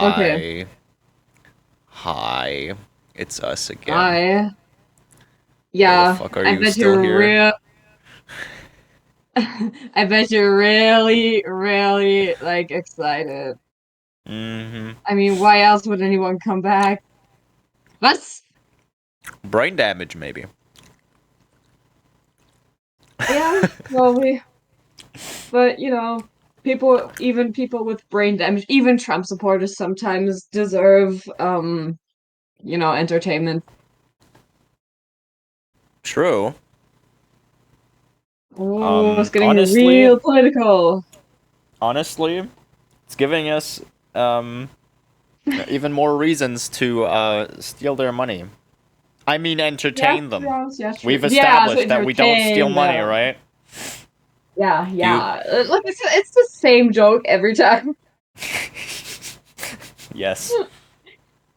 Okay. Hi. Hi. It's us again. Why the Yeah, fuck are I you bet still you're here? real. I bet you're really, really like excited. Mm-hmm. I mean, why else would anyone come back? What? Brain damage, maybe. Yeah, probably. But even people with brain damage, even Trump supporters sometimes deserve entertainment. True. Oh, it's getting Honestly, real political. honestly, it's giving us um even more reasons to steal their money. I mean, Yeah, entertain to be them. honest, yeah, true. We've Yeah, to established that we don't steal entertain money, them. right? Yeah, You. yeah. Like it's the same joke every time. Yes.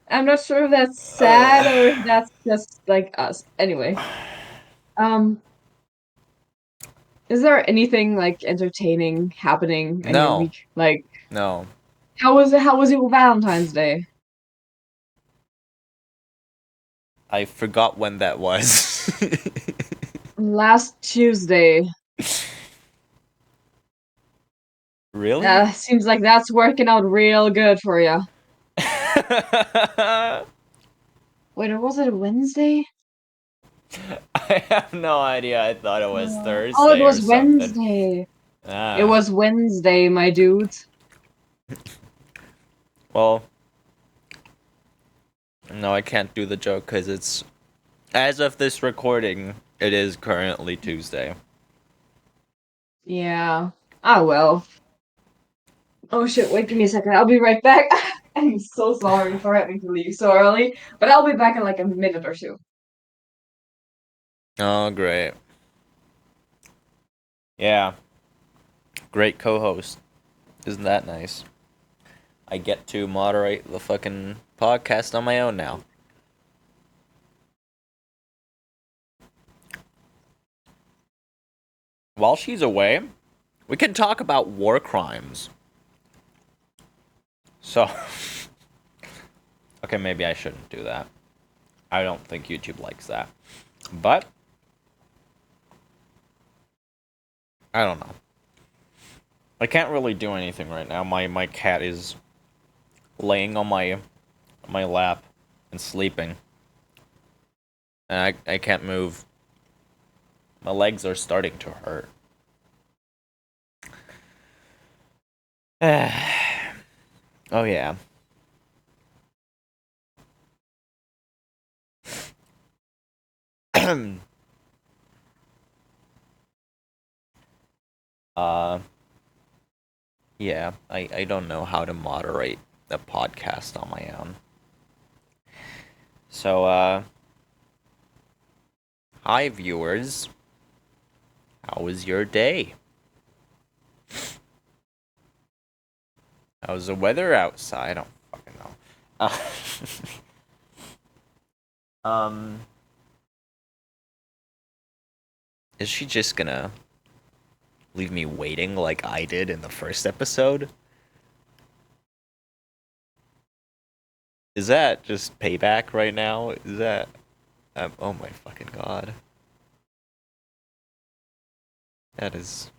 I'm not sure if that's sad or if that's just like us. Anyway, um, is there anything like entertaining happening in your No. week? Like, No. how was your Valentine's Day? I forgot when that was. Last Tuesday. Really? Seems like that's working out real good for you. Wait, or was it a Wednesday? I have no idea. I thought it was Oh, it Thursday or was something. Wednesday. It Ah. was Wednesday, my dude. Well, no, I can't do the joke because it's. As of this recording, it is currently Tuesday. Yeah. Ah, well. Oh shit, wait, give me a second. I'll be right back. I'm so sorry for having to leave so early, but I'll be back in like a minute or two. Oh, great. Yeah. Great co host. Isn't that nice? I get to moderate the fucking podcast on my own now. While she's away, we can talk about war crimes. So. Okay, maybe I shouldn't do that. I don't think YouTube likes that. But. I don't know. I can't really do anything right now. My cat is laying on my lap and sleeping. And I can't move. My legs are starting to hurt. Oh yeah. uh yeah, I don't know how to moderate a podcast on my own. So hi viewers. How was your day? How's the weather outside? I don't fucking know. Um is she just gonna leave me waiting like I did in the first episode? Is that just payback right now? Is that oh my fucking god. That is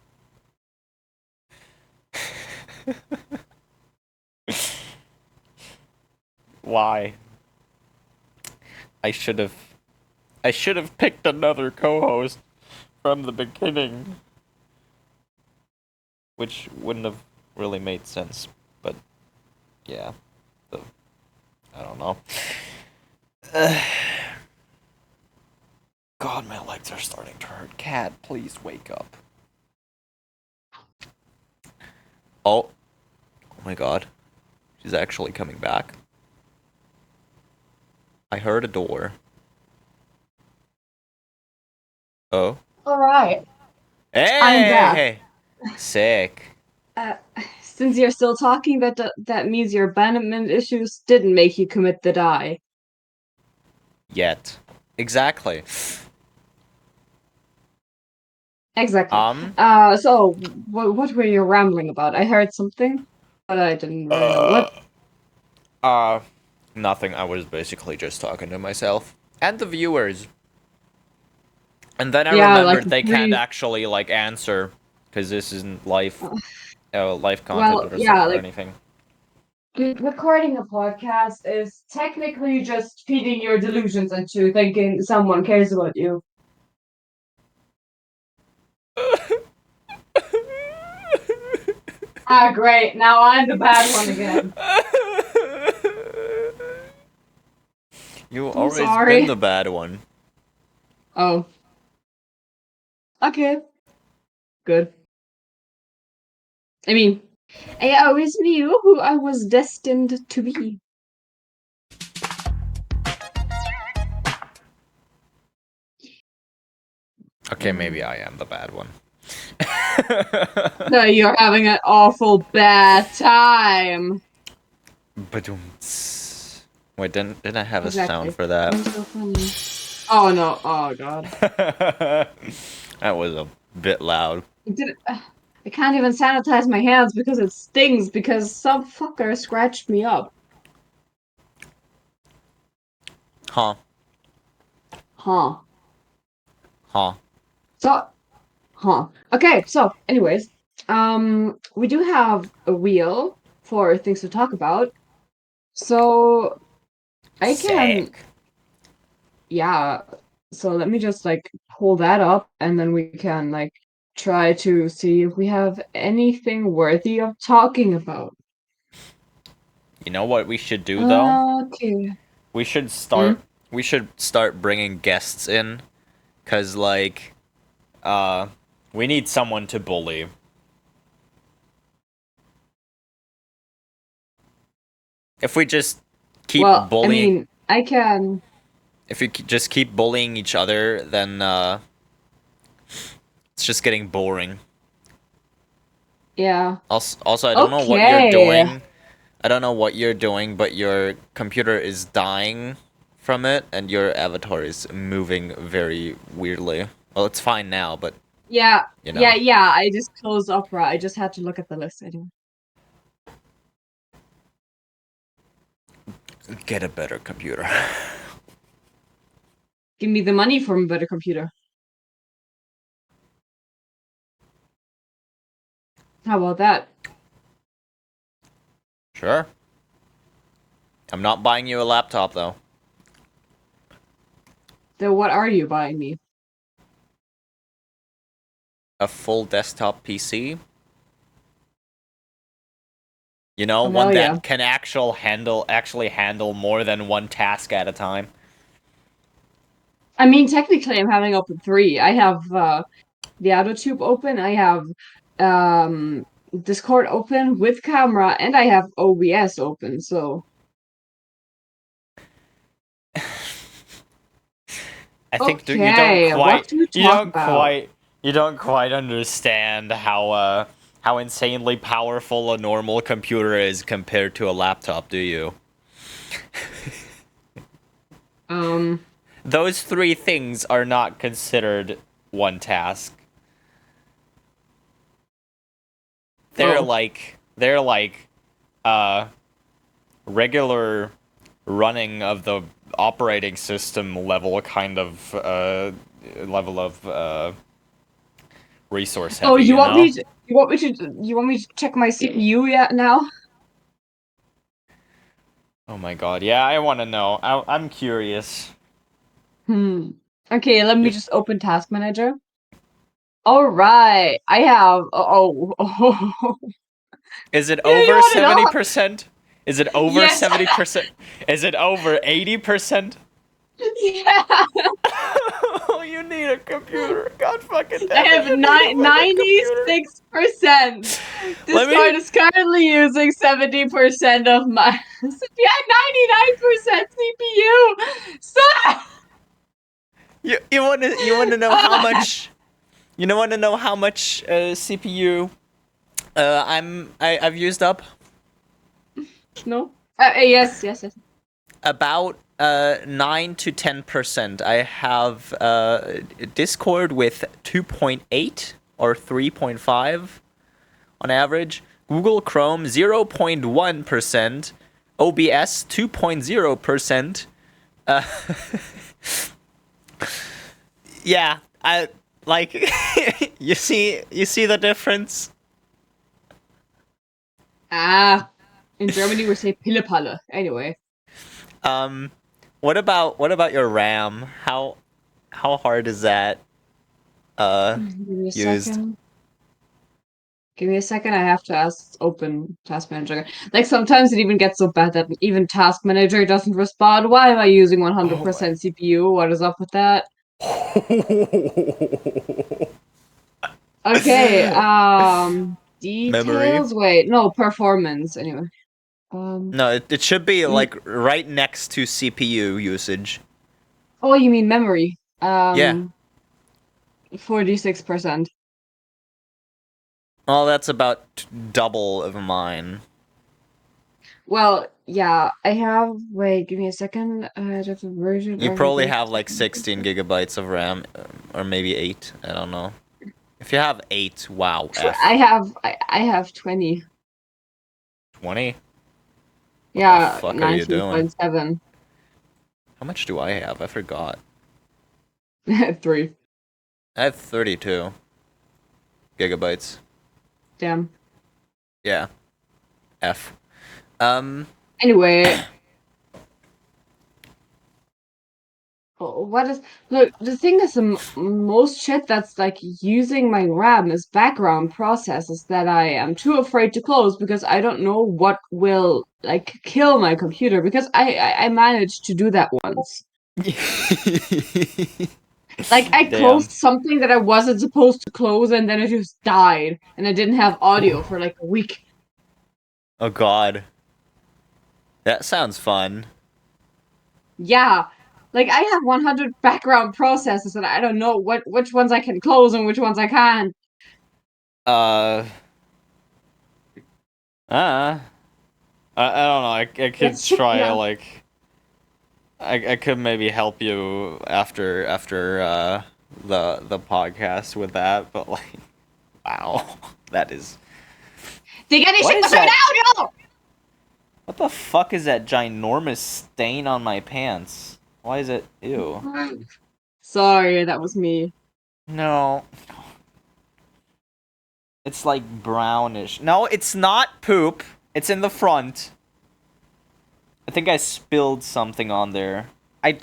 why? I should have I should have picked another co-host from the beginning, which wouldn't have really made sense. But yeah, the, I don't know. God, my legs are starting to hurt. Cat, please wake up. Oh, oh my god, she's actually coming back. I heard a door. Oh, All right, I'm back. hey, sick. Uh, since you're still talking, that means your abandonment issues didn't make you commit the die. Yet, exactly. Exactly. Um, So what were you rambling about? I heard something, but I didn't really know uh, what. Uh, Nothing. I was basically just talking to myself and the viewers. And then I Yeah, like remembered they can't pretty. actually like answer because this isn't live content Well, or yeah, or like anything. recording a podcast is technically just feeding your delusions into thinking someone cares about you. Ah, great. Now I'm the bad one again. You I'm always been sorry. the bad one. Oh, okay. Good. I mean, I always knew who I was destined to be. Okay, maybe I am the bad one. No, you're having an awful bad time. Badum. Wait, didn't I have a sound Exactly. for that? You're so funny. Oh no. Oh god. That was a bit loud. I can't even sanitize my hands because it stings because some fucker scratched me up. Huh. Huh. Huh. So, huh. Okay, so anyways, we do have a wheel for things to talk about. So I can, Sick. yeah. So let me just like pull that up and then we can like try to see if we have anything worthy of talking about. You know what we should do though? Okay. We should Mm? start. We should start bringing guests in, cause uh, we need someone to bully. If we just keep Well, I bullying, mean, I can, if we just keep bullying each other, then it's just getting boring. yeah. Also, I don't know what you're Okay. doing. I don't know what you're doing, but your computer is dying from it, and your avatar is moving very weirdly. Well, it's fine now, but Yeah, you yeah, know, yeah. I just closed Opera. I just had to look at the list anyway. get a better computer. Give me the money from a better computer. How about that? Sure. I'm not buying you a laptop though. So what are you buying me? A full desktop PC. You know, Oh one hell yeah. that can actually handle more than one task at a time. I mean, technically, I'm having open three. I have the AutoTube open. I have um Discord open with camera, and I have OBS open. So I think okay, what to talk about? you don't quite understand how insanely powerful a normal computer is compared to a laptop, do you? Um. Those three things are not considered one task. Oh. They're like uh regular running of the operating system level kind of level of resource Oh, heavy, you know? you want me to check my CPU yet now? Oh my god. Yeah, I want to know. I'm curious. Hmm. Okay, let me You, just open Task Manager. All right, I have. Oh. is it You over want to know? 70%? Is it over Yes. 70%? Is it over 80%? Yeah. Oh, you need a computer. God fucking I damn it, have you need a fucking computer. 96%. Let me Discord is currently using 70% of my. Yeah, 99% CPU. So. you want to know how Ah, much want to know how much CPU I've used up? no. Yes. About 9 to 10%. I have Discord with 2.8 or 3.5 on average. Google Chrome 0.1%. OBS 2.0%. Yeah, I like you see the difference? In Germany we say Pillepalle. Anyway. What about your RAM? How hard is that Give me a used? second. Give me a second. I have to open Task Manager. Like sometimes it even gets so bad that even Task Manager doesn't respond. Why am I using Oh my. 100% CPU? What is up with that? Okay. Memory. Details. Wait, no, performance. Anyway. No, it should be Mm, like right next to CPU usage. oh, you mean memory? Yeah. 46%. Well, that's about double of mine. Well, yeah, I have. Wait, give me a second. That's a version You of it. probably have like 16 gigabytes of RAM, or maybe 8. I don't know. If you have 8, wow, I F. have. I have 20. 20? What the Yeah, fuck are you doing? 19.7. How much do I have? I forgot. 3. I have 32 gigabytes. Damn. Yeah, F. Um, Anyway, what is look? The thing is, most shit that's like using my RAM is background processes that I am too afraid to close because I don't know what will like kill my computer because I managed to do that once. Like I Damn. closed something that I wasn't supposed to close and then it just died and I didn't have audio for like a week. Oh god. That sounds fun. Yeah. Like I have 100 background processes and I don't know which ones I can close and which ones I can't. Uh, uh, I don't know. I could That's try yeah. like I could maybe help you after the podcast with that, but like wow, that is They get what shit is with an that? audio. What the fuck is that ginormous stain on my pants? Why is it? Ew. Sorry, that was me. No, it's like brownish. No, it's not poop. It's in the front. I think I spilled something on there.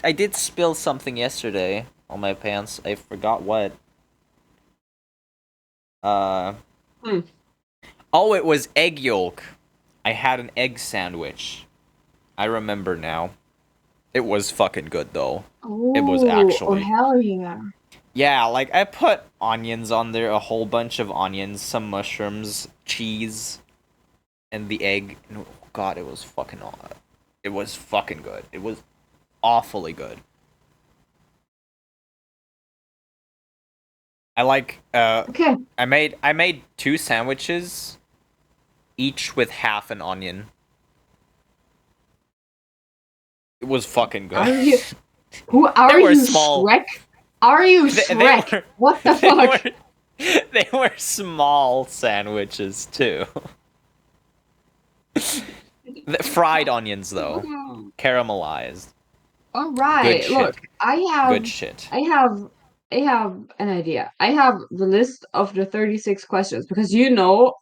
I did spill something yesterday on my pants. I forgot what. Uh Hmm. oh, it was egg yolk. I had an egg sandwich. I remember now. It was fucking good though. It was Oh, actually. hell yeah. Yeah, like I put onions on there, a whole bunch of onions, some mushrooms, cheese, and the egg. Oh, God, it was fucking. It was fucking good. It was awfully good. I like. Okay. I made 2 sandwiches, each with half an onion. It was fucking good. Are you who They are were you, small. Shrek? Are you They Shrek? were. What the They fuck? were. They were small sandwiches too. Fried onions though, caramelized. All Good right. Look, shit. I have Good shit. I have I have an idea. I have the list of the 36 questions because you know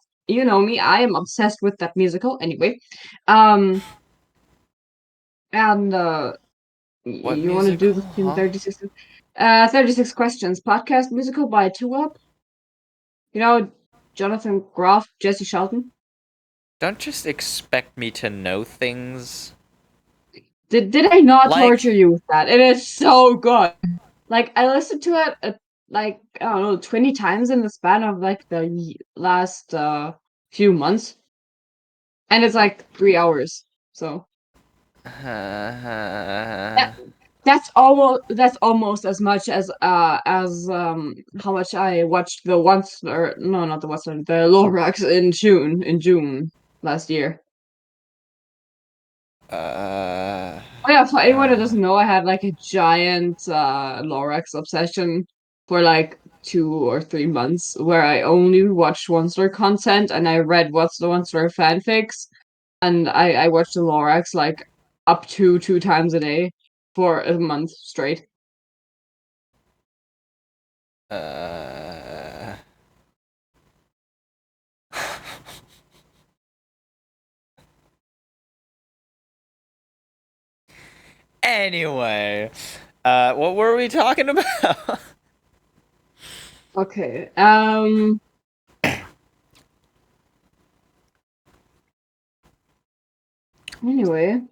me, I am obsessed with that musical anyway. Um and What you want to do musical? this in Huh? 36 36 questions podcast musical by 2 Up. You know Jonathan Groff, Jesse Shelton. Don't just expect me to know things. Did I not torture Like, you with that? It is so good. Like I listened to it like I don't know 20 times in the span of like the last few months, and it's like 3 hours. So that, that's almost as much as how much I watched the once or no not the once the Lorax in June last year. uh, Oh yeah, for anyone that uh, doesn't know, I had like a giant Lorax obsession for like 2 or 3 months where I only watched one star content and I read what's the one star fanfics. and I watched the Lorax like up to 2 times a day for a month straight. Anyway, what were we talking about? Okay. Anyway.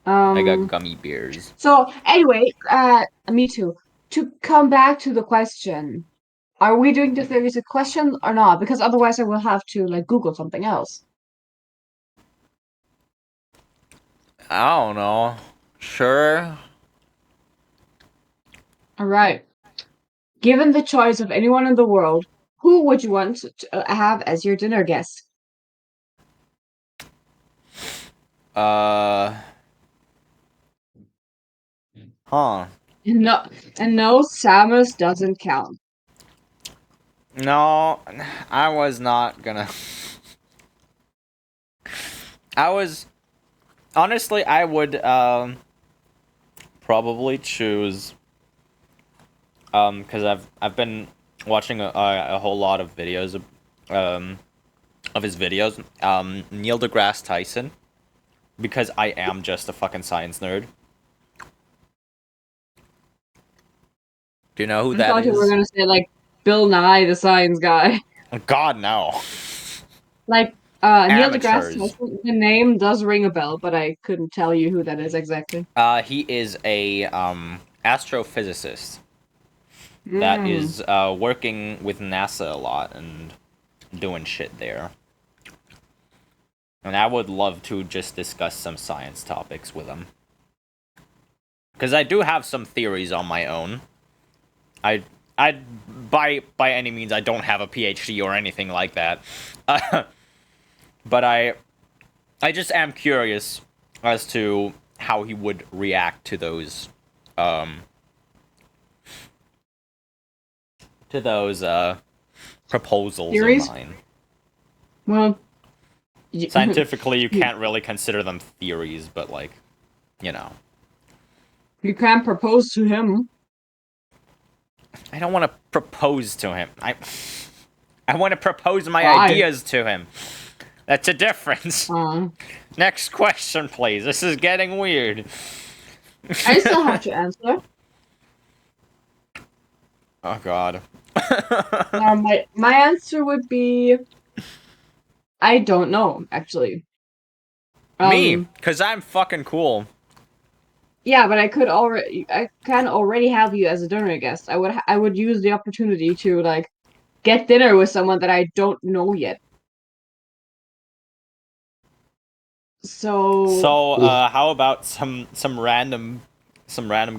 I got Um. gummy bears. So anyway, me too. To come back to the question, are we doing the theories a question or not? Because otherwise, I will have to like Google something else. I don't know. Sure. All right. Given the choice of anyone in the world, who would you want to have as your dinner guest? Uh. Huh. No, and no, Samus doesn't count. No, I was not gonna. I was. Honestly, I would, probably choose. Because I've been watching a whole lot of videos of his videos. Neil deGrasse Tyson. Because I am just a fucking science nerd. Do you know who I that thought you were is? gonna say like Bill Nye, the science guy. God, no. Like Neil deGrasse Amateurs. Tyson, the name does ring a bell, but I couldn't tell you who that is exactly. He is a astrophysicist that Mm. is working with NASA a lot and doing shit there. And I would love to just discuss some science topics with him. Because I do have some theories on my own. I by any means I don't have a PhD or anything like that. But I just am curious as to how he would react to those um proposals of Theories? mine. Well, Scientifically, you you can't really consider them theories, but like, you know. you can't propose to him. I don't want to propose to him. I want to propose my Why? ideas to him. That's a difference. Uh, Next question, please. This is getting weird. I still have to answer. Oh god. My answer would be I don't know, actually. Me, Um, cause I'm fucking cool. yeah, but I can already have you as a dinner guest. I would use the opportunity to like get dinner with someone that I don't know yet. So So, how about some random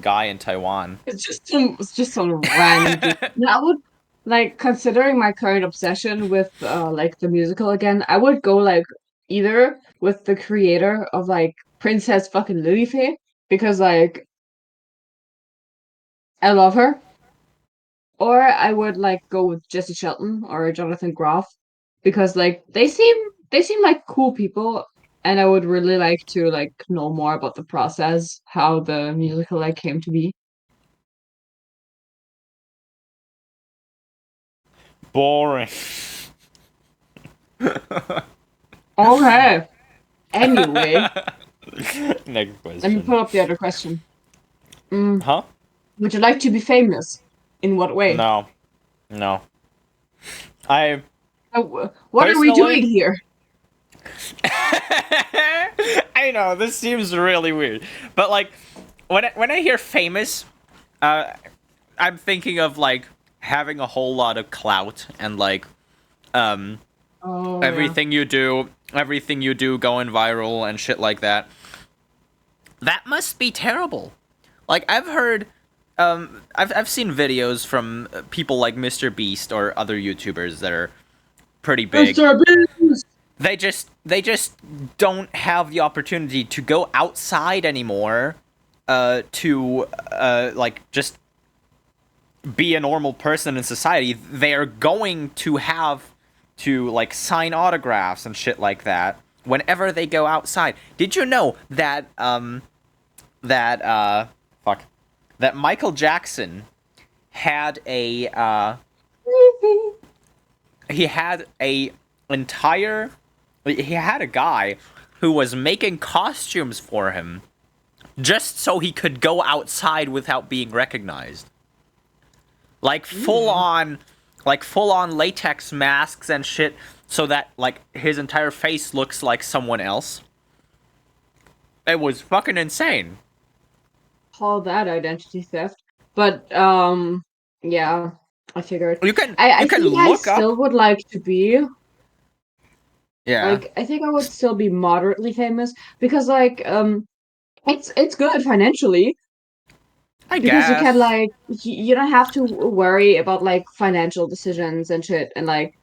guy in Taiwan? it's just some random dude. I would like considering my current obsession with like the musical again, I would go like either with the creator of like Princess fucking Lilyfae because like I love her. Or I would like go with Jesse Shelton or Jonathan Groff because like they seem like cool people and I would really like to like know more about the process, how the musical like came to be. Boring. Okay. Anyway, Next let me question. pull up the other question. Mm, Huh? would you like to be famous? In what way? No. No. I What are we personally doing here? I know this seems really weird, but like when I hear famous, uh, I'm thinking of like having a whole lot of clout and like um Oh yeah. everything you do going viral and shit like that. That must be terrible. Like I've heard, I've seen videos from people like Mr. Beast or other YouTubers that are pretty big. Mr. Beast! They just don't have the opportunity to go outside anymore, to like just be a normal person in society. They are going to have to like sign autographs and shit like that whenever they go outside. Did you know that fuck, that Michael Jackson had he had a entire he had a guy who was making costumes for him just so he could go outside without being recognized. Like full on latex masks and shit, so that like his entire face looks like someone else. It was fucking insane. Call that identity theft. But yeah, I figured. You can I think I look up. still would like to be Yeah, like I think I would still be moderately famous because like it's good financially I because you can guess. like you don't have to worry about like financial decisions and shit and like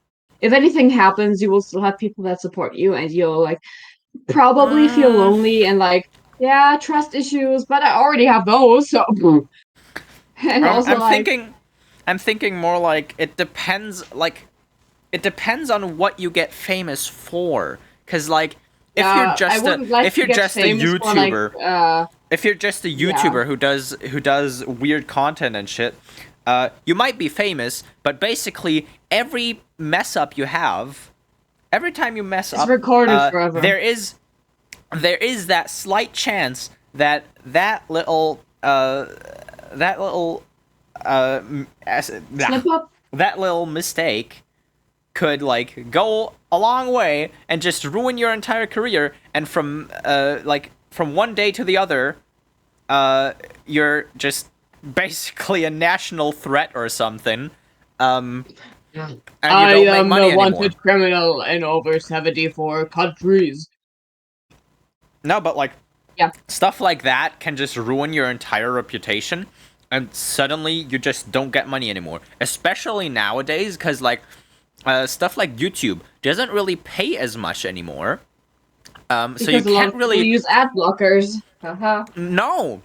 if anything happens you will still have people that support you and you'll like probably feel Mm, lonely and like yeah trust issues but I already have those so and also I'm like thinking, more like it depends. Like it depends on what you get famous for. Cause like yeah I wouldn't like if to you're get just a famous for like YouTuber, if you're just a yeah YouTuber who does weird content and shit, you might be famous, but basically every mess up you have, every time you mess it's up, recorded forever. there is that slight chance that that little Slip up. that little mistake could like go a long way and just ruin your entire career, and from one day to the other you're just basically a national threat or something, um and you I don't make am the money anymore. wanted criminal in over 74 countries. No, but like Yeah, stuff like that can just ruin your entire reputation, and suddenly you just don't get money anymore, especially nowadays, because like stuff like YouTube doesn't really pay as much anymore. So you because a lot can't of people really. use ad blockers. Haha.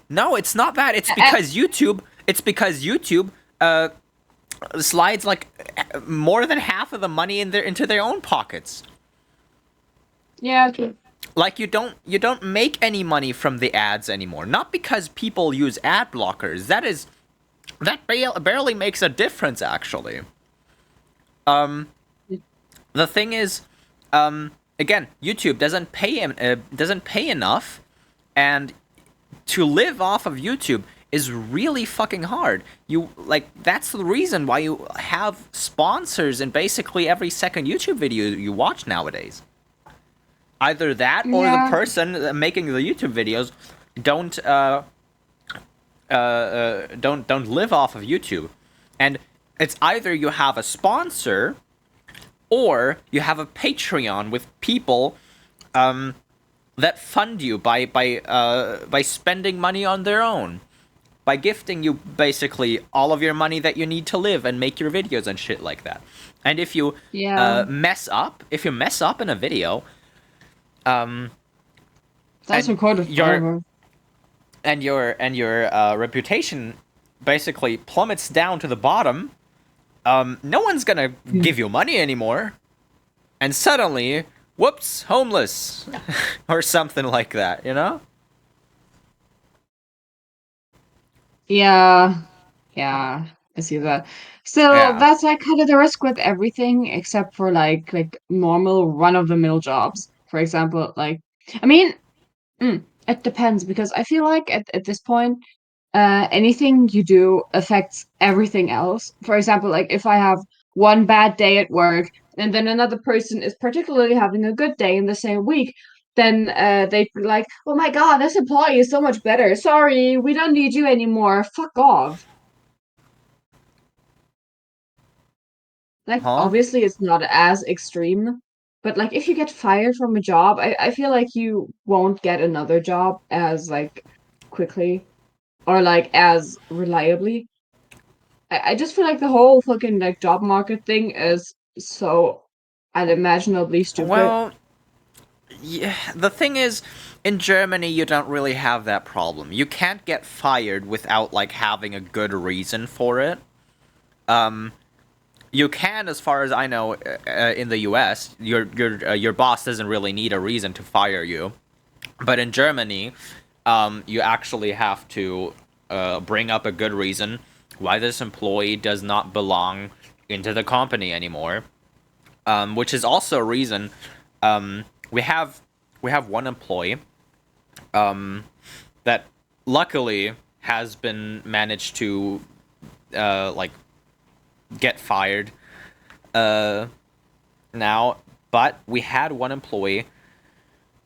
No, it's not that. Uh, It's because YouTube slides like more than half of the money into their own pockets. yeah, okay. Like you don't make any money from the ads anymore. Not because people use ad blockers. That barely makes a difference actually. The thing is, again, YouTube doesn't pay enough, and to live off of YouTube is really fucking hard. You like that's the reason why you have sponsors in basically every second YouTube video you watch nowadays. Either that or the Yeah, person making the YouTube videos don't don't live off of YouTube, and it's either you have a sponsor or you have a Patreon with people that fund you by spending money on their own, by gifting you basically all of your money that you need to live and make your videos and shit like that. And if you yeah. if you mess up in a video, That's and recorded your forever. reputation basically plummets down to the bottom, no one's gonna Hmm. give you money anymore, and suddenly, whoops, homeless, or something like that, you know? Yeah, yeah. I see that. So Yeah. that's like kind of the risk with everything except for like normal run-of-the-mill jobs. For example, like I mean, it depends because I feel like at this point anything you do affects everything else. For example, like if I have one bad day at work and then another person is particularly having a good day in the same week, then they'd be like, oh my God, this employee is so much better. Sorry, we don't need you anymore. Fuck off. Like, Huh? obviously, it's not as extreme, but like if you get fired from a job, I feel like you won't get another job as like quickly or like as reliably. I just feel like the whole fucking like job market thing is so unimaginably stupid. Well, yeah, the thing is, in Germany, you don't really have that problem. You can't get fired without, like, having a good reason for it. Um, you can, as far as I know, in the U.S., your boss doesn't really need a reason to fire you, but in Germany, you actually have to bring up a good reason why this employee does not belong into the company anymore. Which is also a reason we have one employee that luckily has been managed to like get fired now, but we had one employee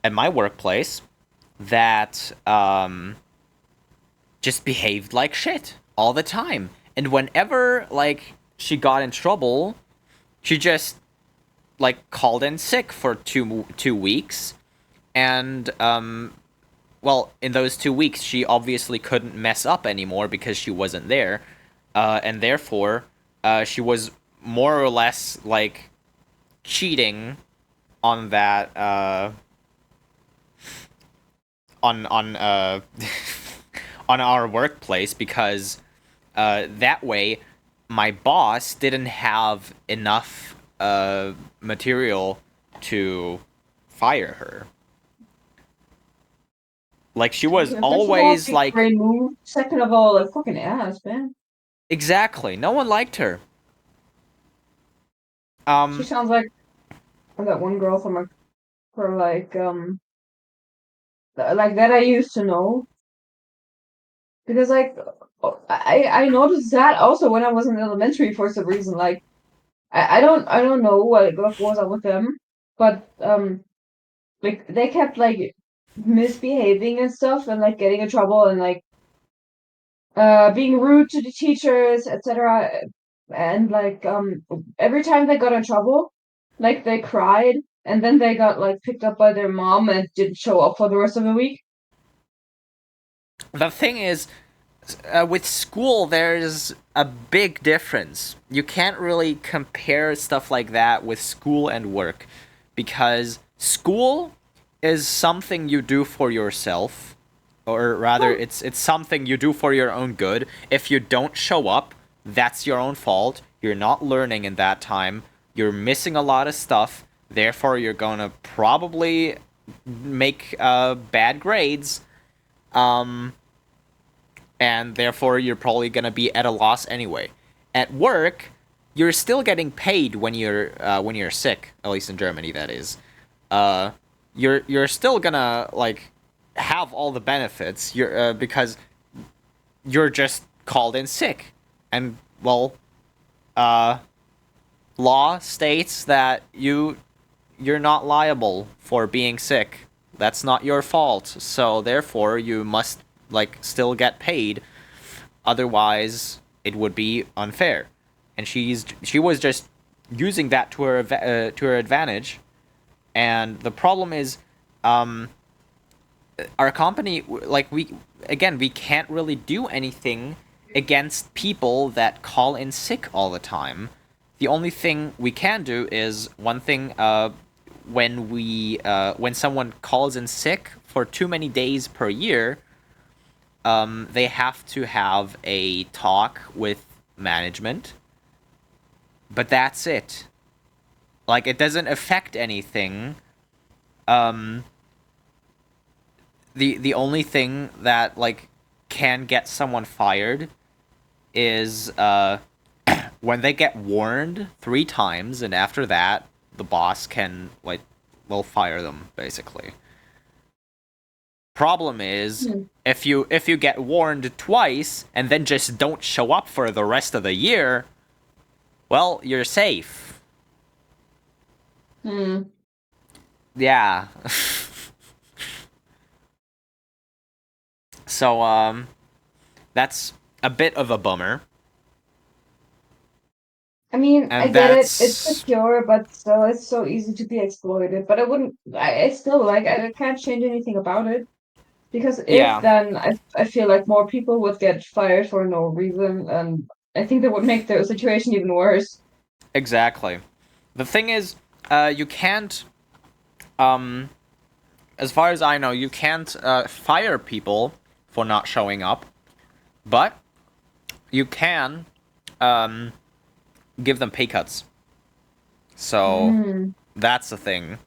at my workplace that just behaved like shit all the time, and whenever like she got in trouble, she just like called in sick for 2 weeks, and well, in those 2 weeks she obviously couldn't mess up anymore because she wasn't there, and therefore she was more or less like cheating on that on on our workplace, because that way my boss didn't have enough material to fire her. Like, she was Okay, first of all, always big like, brain move. Second of all, like fucking ass, man. exactly, no one liked her. She um sounds like that one girl from like that I used to know. Because like I noticed that also when I was in elementary for some reason. Like I don't know what was up with them, but like they kept like misbehaving and stuff and like getting in trouble and like being rude to the teachers, etc. And like every time they got in trouble, like they cried and then they got like picked up by their mom and didn't show up for the rest of the week. the thing is, with school there's a big difference. You can't really compare stuff like that with school and work, because school is something you do for yourself, or rather Huh. it's something you do for your own good. If you don't show up, that's your own fault. You're not learning in that time. You're missing a lot of stuff. Therefore, you're gonna probably make bad grades. Um, and therefore you're probably gonna be at a loss anyway. At work, you're still getting paid when you're sick. At least in Germany, that is. Uh, you're still gonna like have all the benefits. You're because you're just called in sick, and well, uh, law states that you're not liable for being sick. That's not your fault. So therefore, you must like still get paid. Otherwise, it would be unfair. And she was just using that to her advantage. And the problem is, um, our company, like, we can't really do anything against people that call in sick all the time. The only thing we can do is one thing. When someone calls in sick for too many days per year, they have to have a talk with management. But that's it. Like, it doesn't affect anything. Um, the only thing that like can get someone fired is when they get warned 3 times, and after that, the boss can like will fire them basically. Problem is, Hmm. if you get warned twice and then just don't show up for the rest of the year, well, you're safe. Hmm. Yeah. So that's a bit of a bummer. I mean, I And get it. It's that's secure, but still, it's so easy to be exploited. But I wouldn't. I still like. I can't change anything about it because if yeah, then I feel like more people would get fired for no reason, and I think that would make the situation even worse. exactly. The thing is, you can't um as far as I know, you can't fire people for not showing up, but you can um give them pay cuts. So Mm. that's the thing.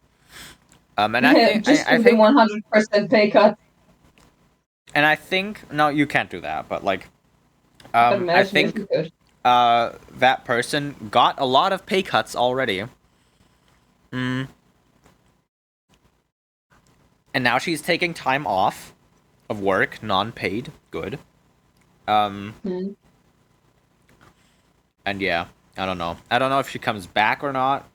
And I think Just give them 100% pay cut. I think no, you can't do that. But like, But I imagine if think you could. that person got a lot of pay cuts already. Mm. And now she's taking time off of work, non-paid. Good. Um, Mm. and yeah, I don't know. I don't know if she comes back or not.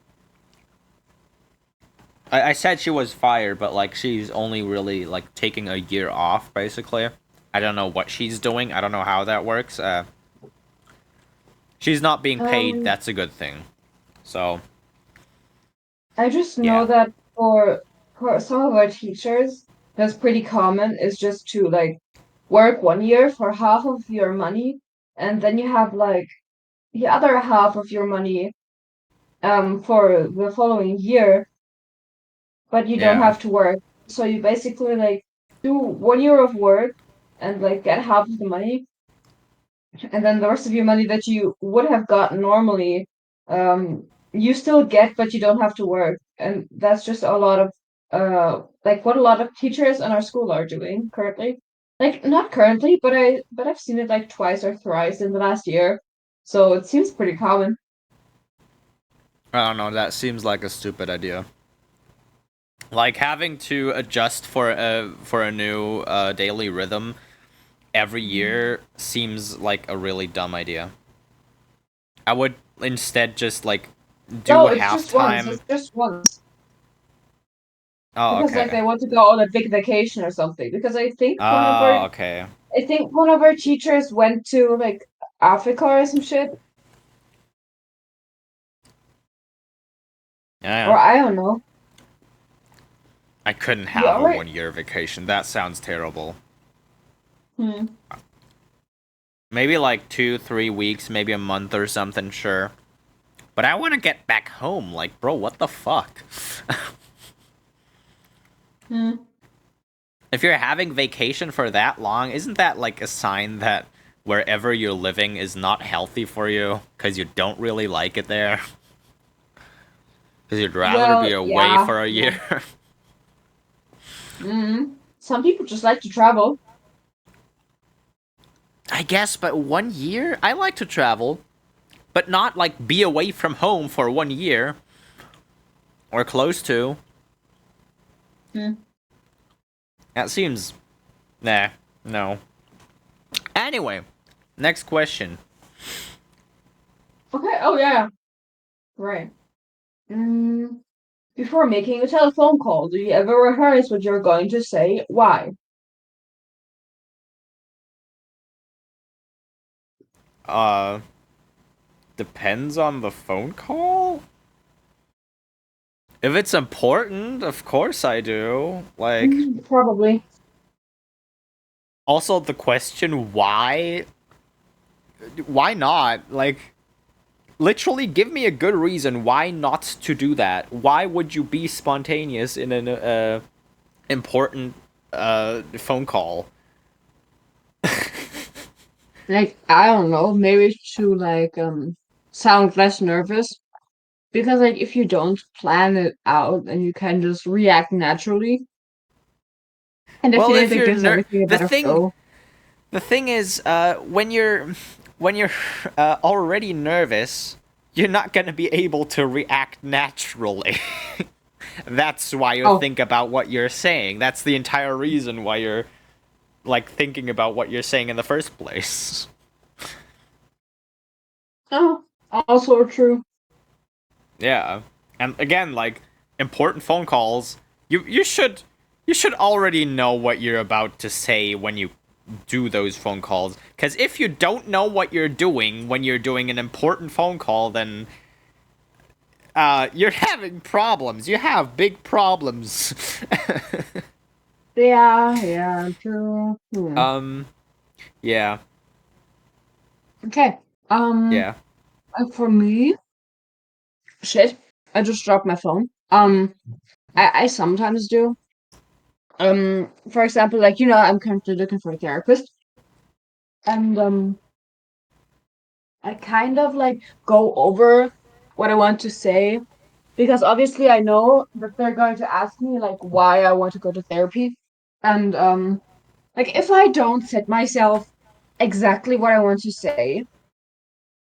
I said she was fired, but like she's only really like taking a year off, basically. I don't know what she's doing. I don't know how that works. She's not being paid. Um, That's a good thing. So I just know yeah, that for some of our teachers, that's pretty common, is just to like work 1 year for half of your money, and then you have like the other half of your money for the following year, but you don't yeah. have to work. So you basically like do 1 year of work and like get half of the money, and then the rest of your money that you would have gotten normally, you still get, but you don't have to work. And that's just a lot of like what a lot of teachers in our school are doing currently. Like not currently, but I've seen it like twice or thrice in the last year. So it seems pretty common. I don't know. That seems like a stupid idea. Like having to adjust for a new daily rhythm every Mhm. year seems like a really dumb idea. I would instead just like do No, it's just once. halftime. It's just once. Oh, Because like okay. they want to go on a big vacation or something. Because Oh, okay. I think one of our teachers went to like Africa or some shit. Yeah, Or I don't know. I couldn't He have a already 1 year vacation. That sounds terrible. hmm. Maybe like 2, 3 weeks, maybe a month or something, sure. But I want to get back home. Like, bro, what the fuck? Hmm. If you're having vacation for that long, isn't that like a sign that wherever you're living is not healthy for you? Because you don't really like it there? Because you'd rather Well, be away yeah, for a yeah. year? Hmm. Some people just like to travel. I guess, but 1 year? I like to travel, but not like be away from home for 1 year or close to. Hmm. That seems. Nah, no. Anyway, next question. Okay. Oh yeah. Right. Mm. Before making a telephone call, do you ever rehearse what you're going to say? Why? Uh, Depends on the phone call? If it's important, of course I do. Like, Probably. also the question why? Why not? Like, literally give me a good reason why not to do that. Why would you be spontaneous in an important phone call? Like, I don't know, maybe to like sound less nervous. Because like if you don't plan it out and you can just react naturally, and I Well, feel like if that you're gives everything a better flow. the thing is, when you're already nervous, you're not gonna be able to react naturally. That's why you Oh, think about what you're saying. That's the entire reason why you're like thinking about what you're saying in the first place. oh, also true. Yeah. And again, like important phone calls, you should already know what you're about to say when you do those phone calls. Cuz if you don't know what you're doing when you're doing an important phone call, then you're having problems. You have big problems. Yeah, yeah, true. Hmm. um yeah. Okay. Um, Yeah. for me, shit, I just dropped my phone. I sometimes do. For example, like I'm currently looking for a therapist, and I kind of like go over what I want to say because obviously I know that they're going to ask me like why I want to go to therapy. And like if I don't set myself exactly what I want to say,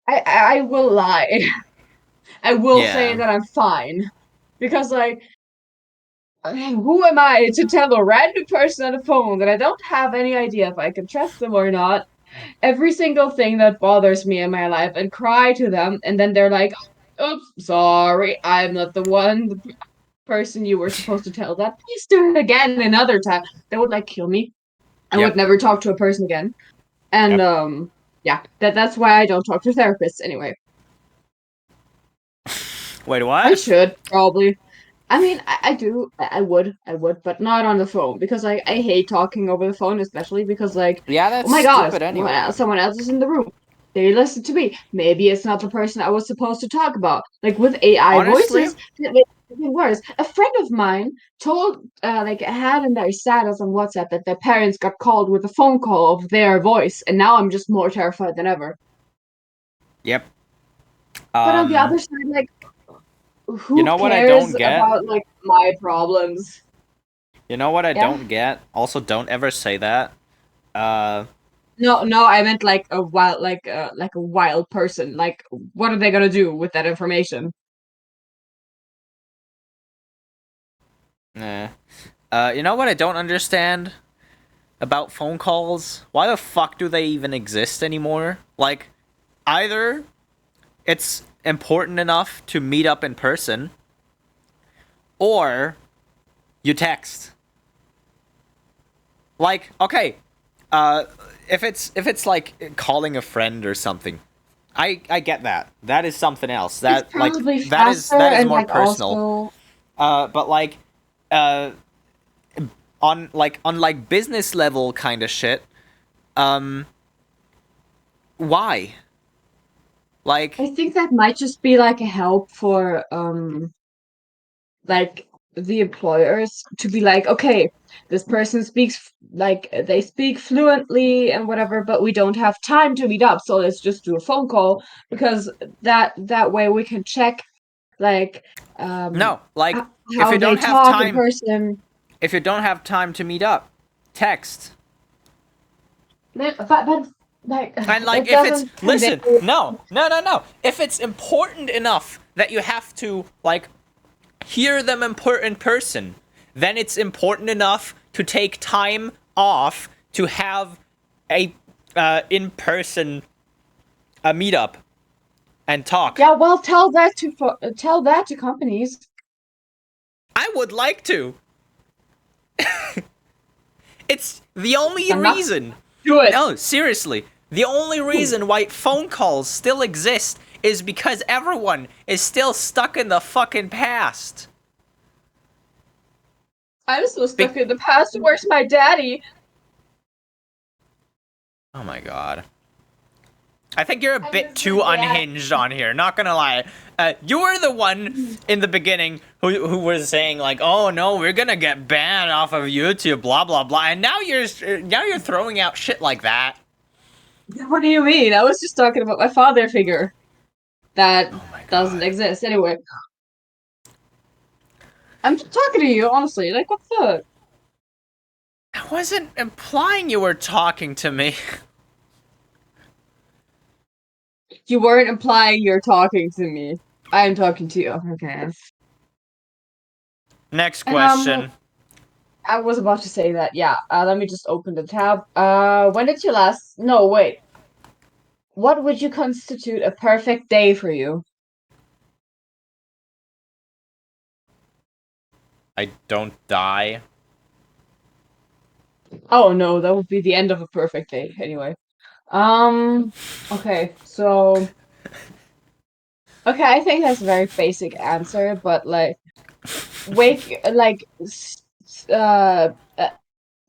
I will lie. I will say Yeah. that I'm fine. Because like who am I to tell a random person on the phone that I don't have any idea if I can trust them or not every single thing that bothers me in my life and cry to them, and then they're like, "Oops, sorry, I'm not the person you were supposed to tell that. Please do it again another time." That would like kill me. I would Yep. never talk to a person again. And Yep. yeah, that's why I don't talk to therapists anyway. Wait, I what? should probably. I mean, I do. I would, but not on the phone because I hate talking over the phone, especially because like, Yeah, oh that's my gosh, stupid anyway. someone else is in the room. They listen to me. Maybe it's not the person I was supposed to talk about. Like with AI Honestly, voices, it makes it worse. A friend of mine told, like, had in their status on WhatsApp that their parents got called with a phone call of their voice, and now I'm just more terrified than ever. yep. But on the Um, other side, like, you who know what I cares don't get? about like my problems? You know what I Yeah. don't get? Also, don't ever say that. Uh, No, no, I meant like a wild person. Like, what are they gonna do with that information? eh. You know what I don't understand about phone calls? Why the fuck do they even exist anymore? Like, either it's important enough to meet up in person, or you text. Like, okay, uh, if it's like calling a friend or something, I get that. That is something else. It's That like probably that is faster that is and more like personal. also But like, uh, on like business level kind of shit. Um, why? I Like, think that might just be like a help for like the employers to be like, okay, this person speaks like they speak fluently and whatever, but we don't have time to meet up, so let's just do a phone call because that way we can check like um no, like ho- if how you they don't have talk in time, person. if you don't have time to meet up, text. But like And like that if it's doesn't convey. listen, no. If it's important enough that you have to like hear them in person, then it's important enough to take time off to have a in person a meetup and talk. Yeah, well, tell that to companies. I would like to. It's the only I'm not reason. do it. No, seriously. The only reason why phone calls still exist is because everyone is still stuck in the fucking past. I'm so stuck Be- in the past. Where's my daddy? oh my god. I think you're a I bit miss my too dad. unhinged on here. Not gonna lie. You were the one in the beginning who was saying like, "Oh no, we're gonna get banned off of YouTube," blah blah blah, and now you're throwing out shit like that. What do you mean? I was just talking about my father figure that Oh my doesn't god. exist anyway. I'm just talking to you, honestly. Like, what the fuck? I wasn't implying you were talking to me. You weren't implying you're talking to me. I'm talking to you. Okay. Next And question. I was about to say that. Yeah. Let me just open the tab. When did you last? No, wait. What would you constitute a perfect day for you? I don't die. Oh no, that would be the end of a perfect day. Anyway. Um. Okay. So. Okay, I think that's a very basic answer, but like wake like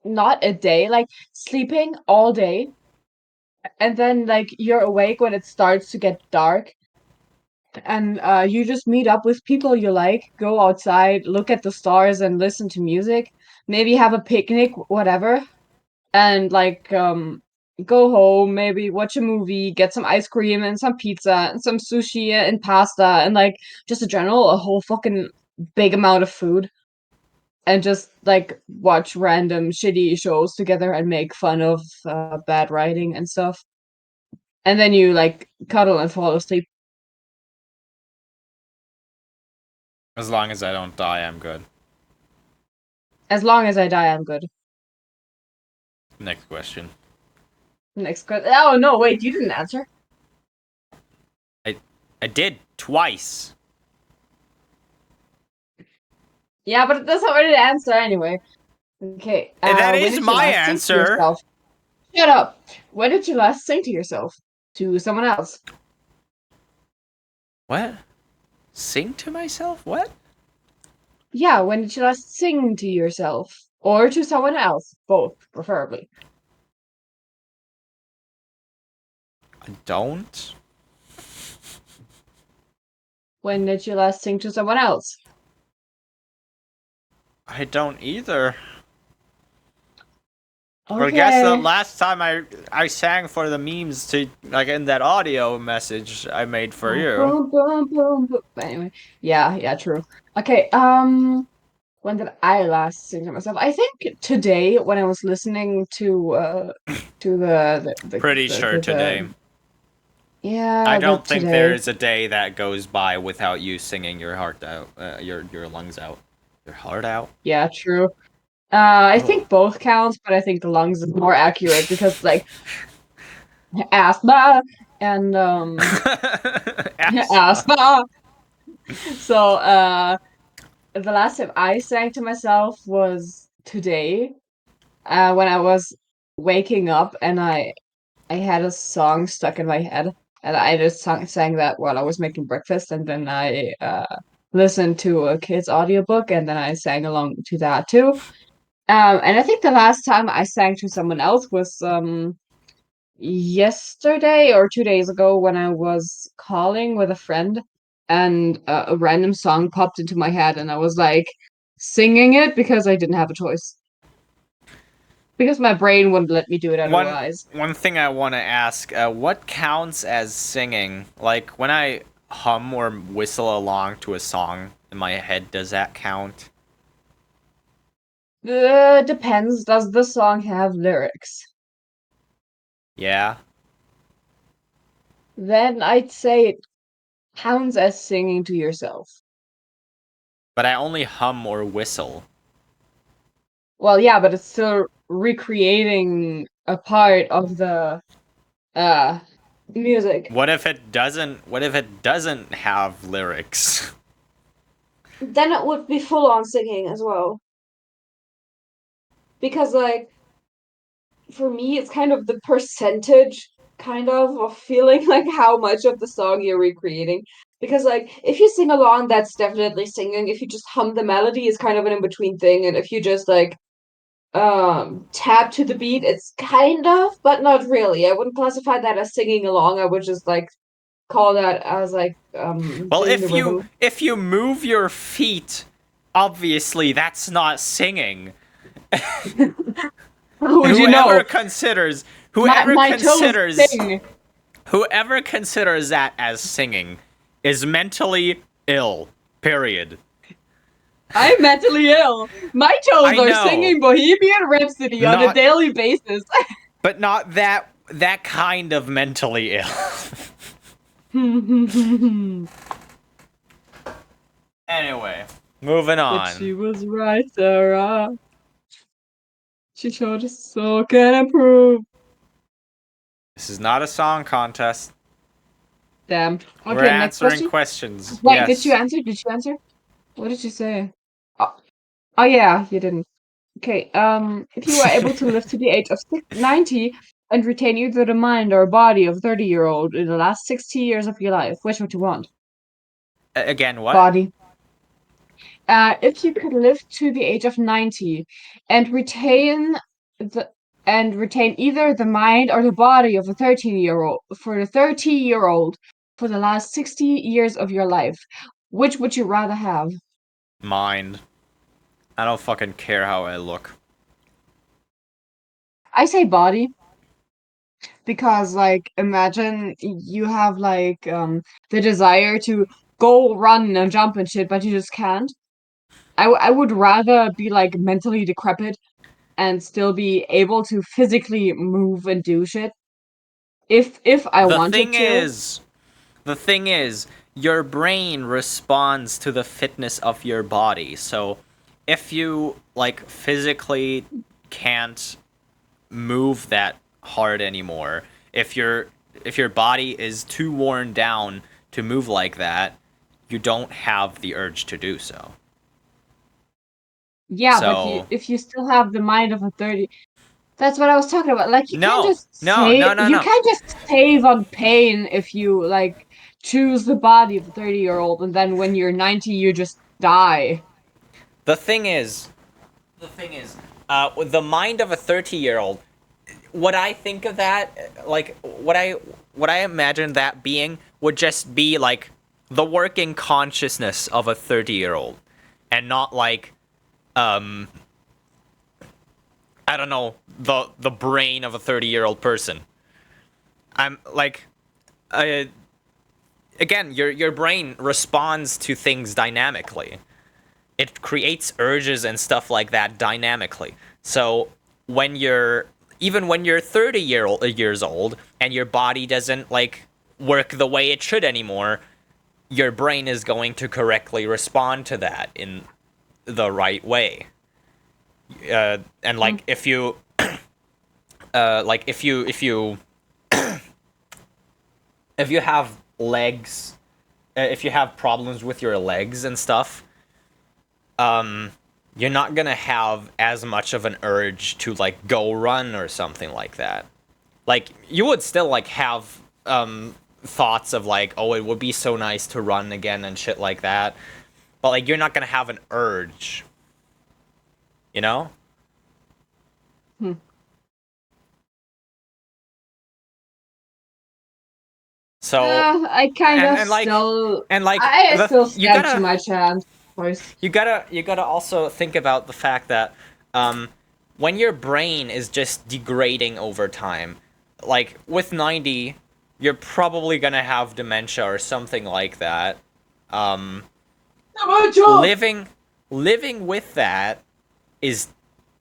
not a day, like sleeping all day, and then like you're awake when it starts to get dark, and you just meet up with people you like, go outside, look at the stars, and listen to music. Maybe have a picnic, whatever, and like go home, maybe watch a movie, get some ice cream and some pizza and some sushi and pasta and like just a general a whole fucking big amount of food and just like watch random shitty shows together and make fun of bad writing and stuff. And then you like cuddle and fall asleep. As long as I don't die, I'm good. As long as I die, I'm good. Next question. Next question. Oh no, wait, you didn't answer. I I did twice. Yeah, but that's not really the answer anyway. Okay. That When is did you my last sing to answer. yourself? Shut up. When did you last sing to yourself? To someone else? What? Sing to myself? What? Yeah, when did you last sing to yourself? Or to someone else? Both, preferably. I don't. When did you last sing to someone else? I don't either. Or I guess the Okay. last time I sang for the memes to like in that audio message I made for Boom, you. boom, boom, boom, boom. But anyway, yeah, true. Okay, when did I last sing to myself? I think today when I was listening to Pretty sure today. I yeah, don't but think there today. is a day that goes by without you singing your heart out, your lungs out, your heart out. Yeah, true. I Oh. think both counts, but I think the lungs is more accurate because like asthma and Asthma. asthma. So the last time I sang to myself was today, when I was waking up and I had a song stuck in my head and I just sang that while I was making breakfast and then I listened to a kid's audiobook and then I sang along to that too. And I think the last time I sang to someone else was yesterday or 2 days ago when I was calling with a friend and a random song popped into my head and I was like singing it because I didn't have a choice. Because my brain wouldn't let me do it one otherwise. one thing I want to ask: what counts as singing? Like when I hum or whistle along to a song in my head, does that count? Depends. Does the song have lyrics? Yeah, Then I'd say it counts as singing to yourself. but I only hum or whistle. Well, yeah, but it's still recreating a part of the uh music. What if it doesn't? What if it doesn't have lyrics? Then it would be full on singing as well. Because like for me it's kind of the percentage of feeling like how much of the song you're recreating. Because like if you sing along, that's definitely singing. If you just hum the melody, it's kind of an in-between thing. And if you just like tap to the beat, it's kind of, but not really. I wouldn't classify that as singing along. I would just like call that as like Well, singing the rhythm. if you move your feet, obviously that's not singing. How would you Whoever know? considers My whoever my toes considers sing. whoever considers that as singing is mentally ill. Period. I'm mentally ill. My toes I are know, singing Bohemian Rhapsody on a not daily basis. but not that kind of mentally ill. Anyway, moving But on. she was right, Sarah. She showed us so can improve. This is not a song contest. Damn. We're Okay, next answering question. questions. Wait, did you Yes. answer? Did you answer? What did you say? Oh, oh yeah, you didn't. Okay, if you were able to live to the age of 90 and retain either the mind or body of a 30-year-old in the last 60 years of your life, which would you want? Again, what? Body. If you could live to the age of 90 and the retain either the mind or the body of a 13-year-old for the 30-year-old for the last 60 years of your life, which would you rather have? Mind. I don't fucking care how I look. I say body. because like imagine you have like the desire to go run and jump and shit, but you just can't. I would rather be like mentally decrepit and still be able to physically move and do shit if I The wanted thing to. is, the thing is, your brain responds to the fitness of your body. So if you like physically can't move that hard anymore, if your body is too worn down to move like that, you don't have the urge to do so. Yeah, but So if you still have the mind of a 30, that's what I was talking about. Like no, no, no, no, you no. can't just save on pain if you like choose the body of a 30-year-old and then when you're 90 you just die. The thing is, the thing is, with the mind of a 30-year-old, what I think of that, like what I imagine that being would just be like the working consciousness of a 30-year-old, and not like um I don't know, the brain of a 30-year-old person. I'm like uh, again, your brain responds to things dynamically. It creates urges and stuff like that dynamically. So when you're even when you're 30 years old and your body doesn't like work the way it should anymore, your brain is going to correctly respond to that in the right way. And Mm. like if you if you have legs, if you have problems with your legs and stuff, you're not gonna have as much of an urge to like go run or something like that. Like you would still like have thoughts of like, oh, it would be so nice to run again and shit like that. But like you're not gonna have an urge, you know? Hmm. So I kind of and like still and like I the still stand to my chance, of course. you gotta also think about the fact that um, when your brain is just degrading over time, like with 90, you're probably gonna have dementia or something like that. Um, living living with that is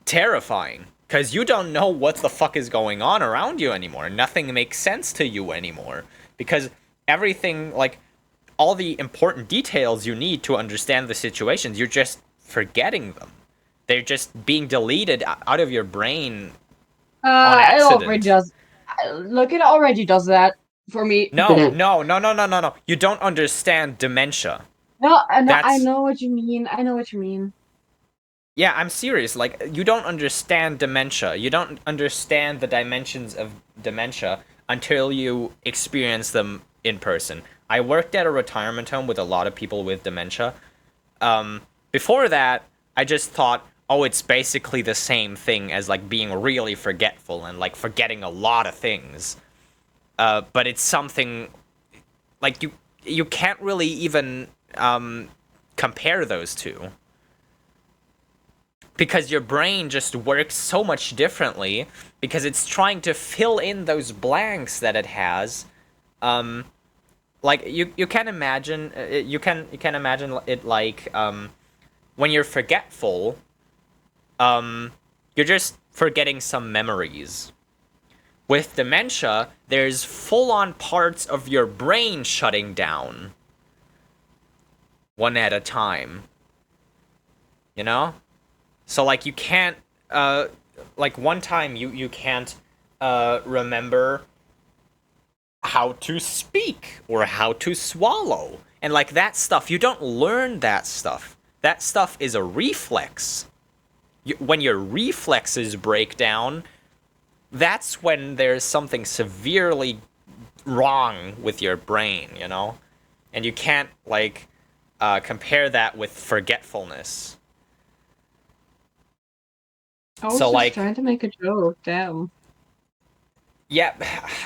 terrifying because you don't know what the fuck is going on around you anymore. Nothing makes sense to you anymore because everything like all the important details you need to understand the situations, you're just forgetting them. They're just being deleted out of your brain on It already accident. does. Look, it already does that for me. No, no, no, no, no, no, no. You don't understand dementia. No, I That's know what you mean. I know what you mean. yeah, I'm serious. Like you don't understand dementia. You don't understand the dimensions of dementia until you experience them in person. I worked at a retirement home with a lot of people with dementia. Before that, I just thought, oh, it's basically the same thing as like being really forgetful and like forgetting a lot of things. But it's something like you can't really even compare those two because your brain just works so much differently because it's trying to fill in those blanks that it has. Like you can imagine you can imagine it like when you're forgetful, you're just forgetting some memories. With dementia, there's full on parts of your brain shutting down one at a time. You know? So like you can't like one time you can't remember how to speak or how to swallow. And like that stuff, you don't learn that stuff. That stuff is a reflex. When your reflexes break down, that's when there's something severely wrong with your brain, you know? And you can't, like, compare that with forgetfulness. I was So, just like, trying to make a joke. Damn. yeah,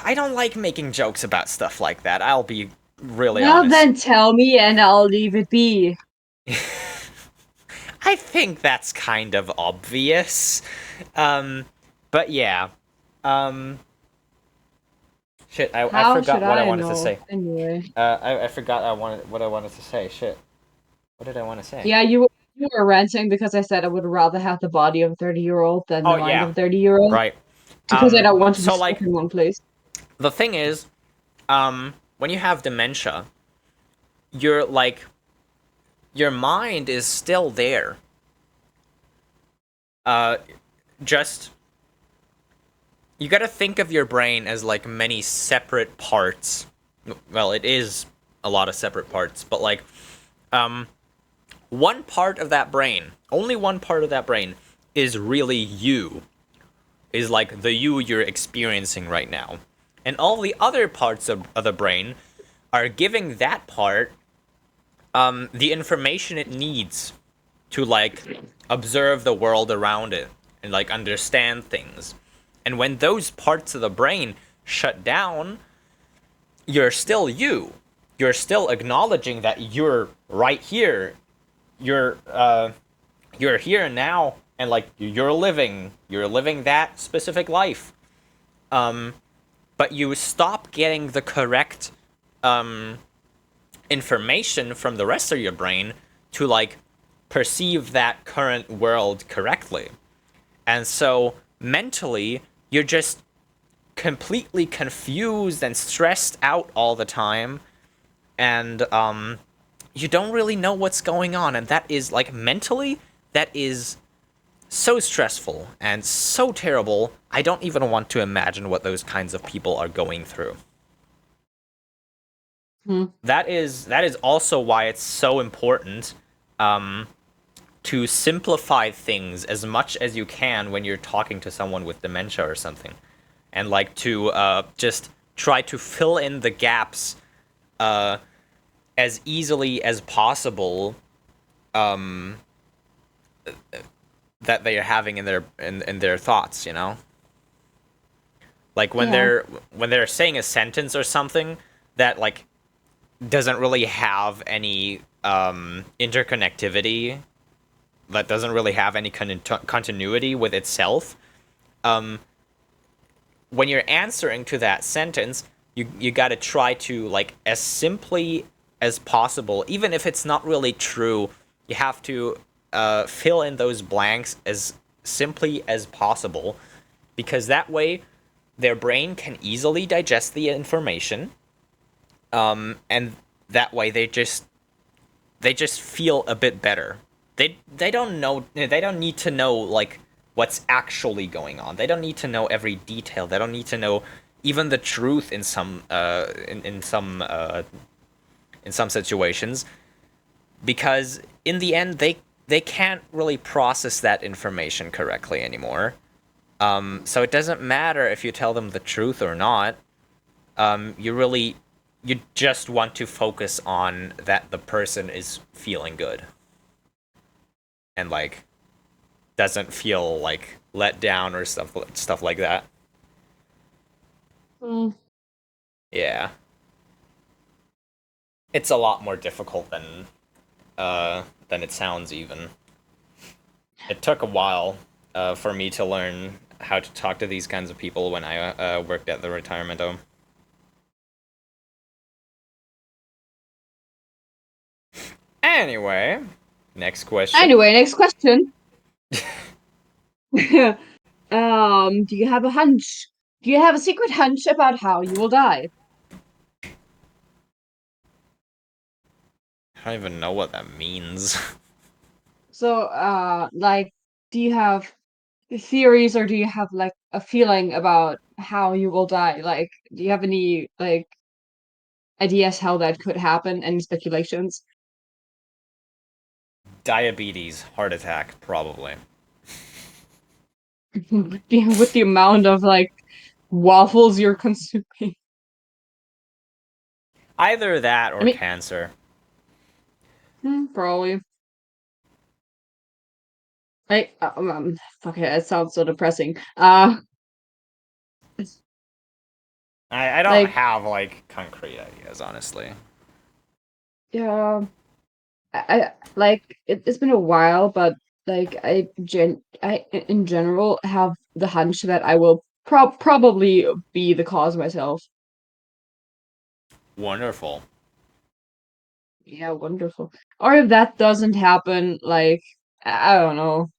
I don't like making jokes about stuff like that. I'll be really Well, honest. then tell me and I'll leave it be. I think that's kind of obvious. Um, but yeah. Um, Shit, I How should forgot what I I wanted to know? say. Anyway. I forgot what I wanted to say. Shit. What did I want to say? Yeah, you were ranting because I said I would rather have the body of a 30-year-old than Oh the mind yeah, of a 30-year-old right. because I don't want to be So stuck like in one place. the thing is, when you have dementia, you're like your mind is still there. Uh, just you got to think of your brain as like many separate parts. Well, it is a lot of separate parts, but like um one part of that brain, only one part of that brain is really you. Is like the you you're experiencing right now. And all the other parts of the brain are giving that part the information it needs to like observe the world around it and like understand things. And when those parts of the brain shut down, you're still you. You're still acknowledging that you're right here. You're you're here now, and like you're living that specific life. But you stop getting the correct information from the rest of your brain to like perceive that current world correctly. And so mentally, you're just completely confused and stressed out all the time. And you don't really know what's going on. And that is like mentally, that is so stressful and so terrible. I don't even want to imagine what those kinds of people are going through. Hmm. That is also why it's so important um, to simplify things as much as you can when you're talking to someone with dementia or something, and like to just try to fill in the gaps as easily as possible that they are having in their thoughts. You know, like Yeah. when they're saying a sentence or something that like doesn't really have any interconnectivity, that doesn't really have any continuity with itself. When you're answering to that sentence, you got to try to like as simply as possible, even if it's not really true. You have to fill in those blanks as simply as possible, because that way their brain can easily digest the information, and that way they just feel a bit better. They don't know, they don't need to know like what's actually going on. They don't need to know every detail. They don't need to know even the truth in some in some situations, because in the end they can't really process that information correctly anymore. So it doesn't matter if you tell them the truth or not. You just want to focus on that the person is feeling good and like doesn't feel like let down or stuff like that. Hmm. Yeah, it's a lot more difficult than it sounds. Even it took a while for me to learn how to talk to these kinds of people when I worked at the retirement home. Anyway, next question. Anyway, next question. Do you have a hunch? Do you have a secret hunch about how you will die? I don't even know what that means. So, like, do you have theories or do you have like a feeling about how you will die? Like, do you have any like ideas how that could happen? Any speculations? Diabetes, heart attack, probably. Yeah, with the amount of like waffles you're consuming. Either that I or mean, cancer. probably. Like, fuck it, it sounds so depressing. I don't Like, have like concrete ideas, honestly. yeah, I like it's been a while, but like I in general have the hunch that I will probably be the cause myself. Wonderful. Yeah, wonderful. Or if that doesn't happen, like, I don't know,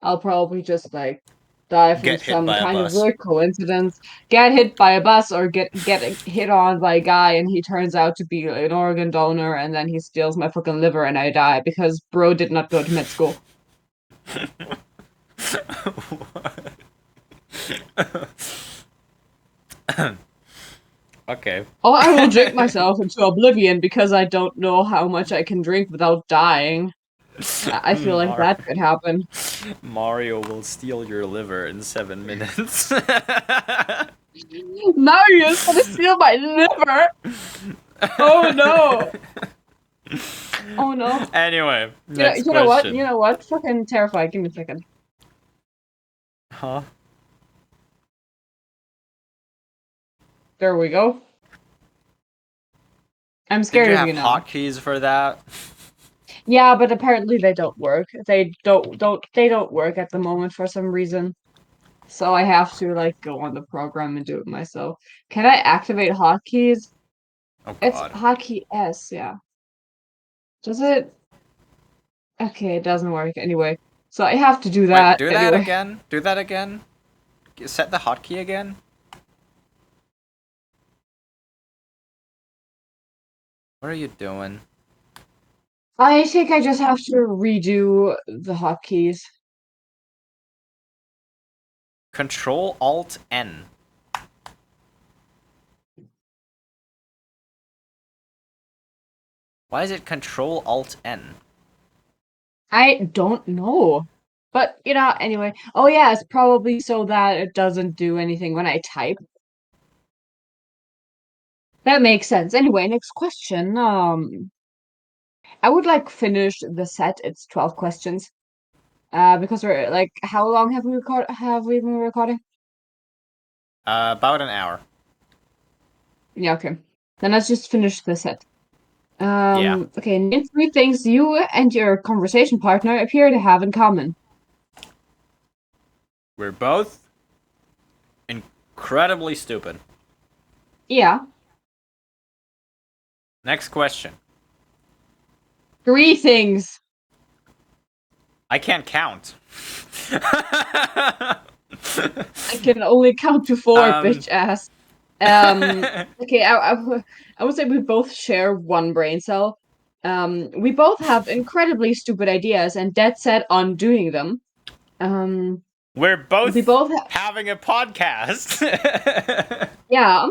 I'll probably just like die from Get hit some by a kind of bus. weird coincidence, get hit by a bus, or get hit on by a guy, and he turns out to be an organ donor, and then he steals my fucking liver, and I die because bro did not go to med school. Okay. Or I will drink myself into oblivion because I don't know how much I can drink without dying. I feel like Mar- that could happen. Mario will steal your liver in 7 minutes. Mario's gonna steal my liver! Oh no! Oh no. Anyway, You know, next you know what? You question. know what? Fucking terrified. Give me a second. Huh? There we go. I'm Did scared you of have you now. hotkeys for that? Yeah, but apparently they don't work. They don't work at the moment for some reason. So I have to like go on the program and do it myself. Can I activate hotkeys? Oh It's god. hotkey S, yeah. Does it? Okay, it doesn't work anyway. So I have to do Wait, that do that anyway. again? Do that again? Set the hotkey again? What are you doing? I think I just have to redo the hotkeys. Control Alt N. Why is it Control Alt N? I don't know. But, anyway. Oh, yeah, it's probably so that it doesn't do anything when I type. That makes sense. Anyway, next question. I would like finish the set. It's 12 questions. Because we're like, how long have we been recording? About an hour. Yeah, okay. Then let's just finish the set. Yeah. Okay, name three things you and your conversation partner appear to have in common. We're both incredibly stupid. Yeah. Next question. Three things. I can't count. I can only count to four, um. bitch ass. Okay, I would say we both share one brain cell. We both have incredibly stupid ideas and dead set on doing them. Um, We're we both both having a podcast. yeah,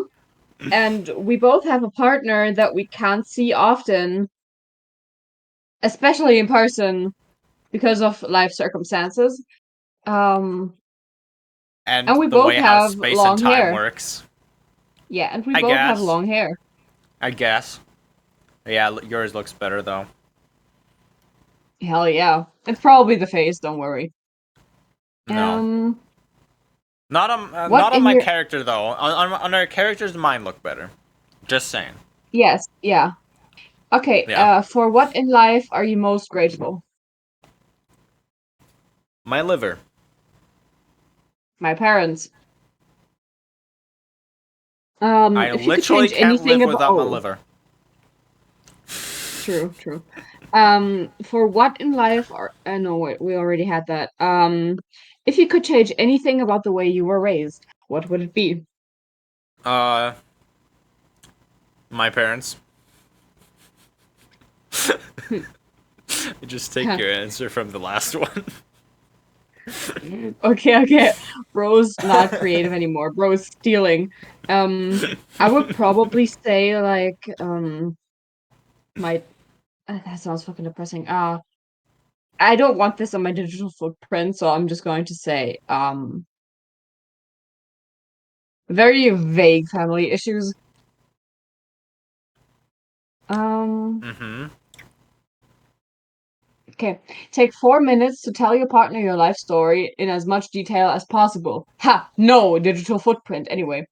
and we both have a partner that we can't see often, especially in person because of life circumstances. Um, And and we the both way how have space and long time hair. works. Yeah, and we I both have guess. long hair. I guess. Yeah, yours looks better though. Hell yeah. It's probably the face, don't worry. No. Um, Not what on in my your character though. On our characters, mine look better. Just saying. Yes, yeah. Okay, Yeah. for what in life are you most grateful? My liver. My parents. I If you could literally change can't anything live about without my oh, liver. true, true. For what in life are no wait, we already had that. If you could change anything about the way you were raised, what would it be? Uh, my parents. Just take your answer from the last one. Okay, okay. Bro's not creative anymore. Bro is stealing. I would probably say like my that sounds fucking depressing. I don't want this on my digital footprint, so I'm just going to say very vague family issues. Um Mm-hmm. okay. Take 4 minutes to tell your partner your life story in as much detail as possible. Ha! No digital footprint anyway.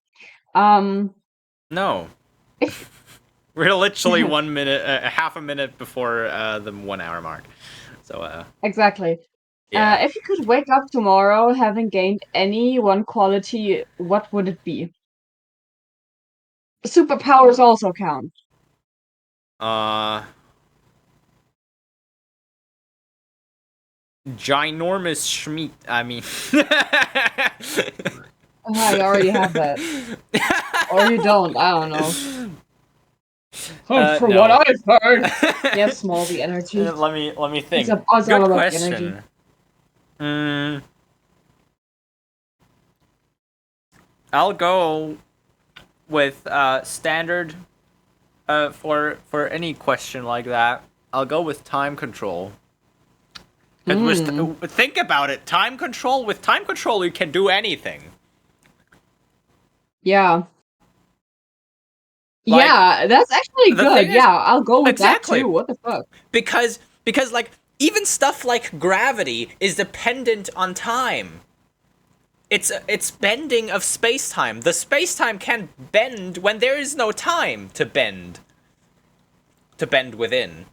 Um No. if We're literally 1 minute, half a minute before the 1 hour mark. So, exactly. yeah. If you could wake up tomorrow having gained any one quality, what would it be? superpowers also count. Uh, ginormous schmeat. I mean, I already have that. Or you don't, I don't know. From what no. I've heard. Yeah, small the energy. Let me think. It's all Good about the energy. question. Mm, I'll go with standard for any question like that. I'll go with time control. Because Hmm. think about it, time control. With time control, you can do anything. Yeah. Like Yeah, that's actually the good. thing Yeah, is, I'll go with that exactly too. What the fuck? because like even stuff like gravity is dependent on time. It's bending of space time. The space time can bend when there is no time to bend. To bend within.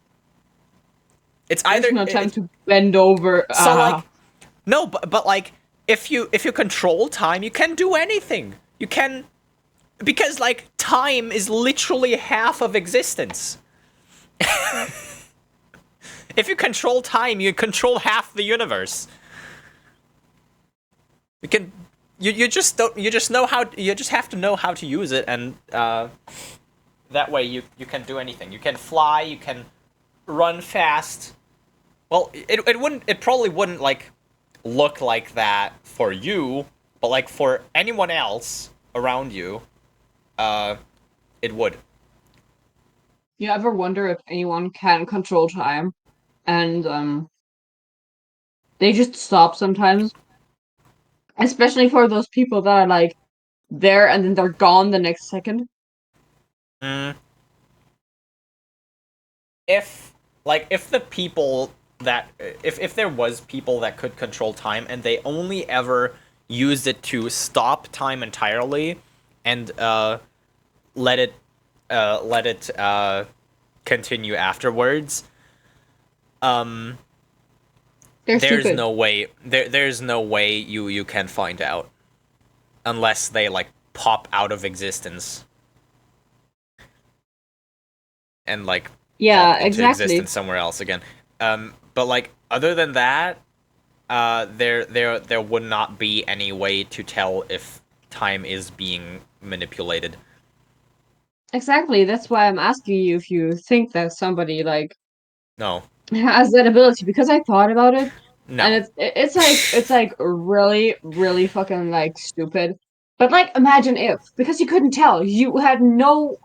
It's There's either no time to bend over. so like no, but like if you control time, you can do anything. You can because like time is literally half of existence. If you control time, you control half the universe. You can you just don't you just know how you just have to know how to use it and that way you can do anything. You can fly, you can run fast. Well, it probably wouldn't like look like that for you, but like for anyone else around you, uh it would. You ever wonder if anyone can control time and they just stop sometimes? Especially for those people that are like there and then they're gone the next second. Mm. If if the people that if there was people that could control time and they only ever used it to stop time entirely and let it let it continue afterwards, um They're there's stupid. no way there's no way you can find out unless they like pop out of existence and like Yeah, pop into exactly. existence somewhere else again. But like other than that, there would not be any way to tell if time is being manipulated. Exactly. That's why I'm asking you if you think that somebody like No, has that ability because I thought about it and no. it's like really fucking like stupid. But like imagine if because you couldn't tell. You have no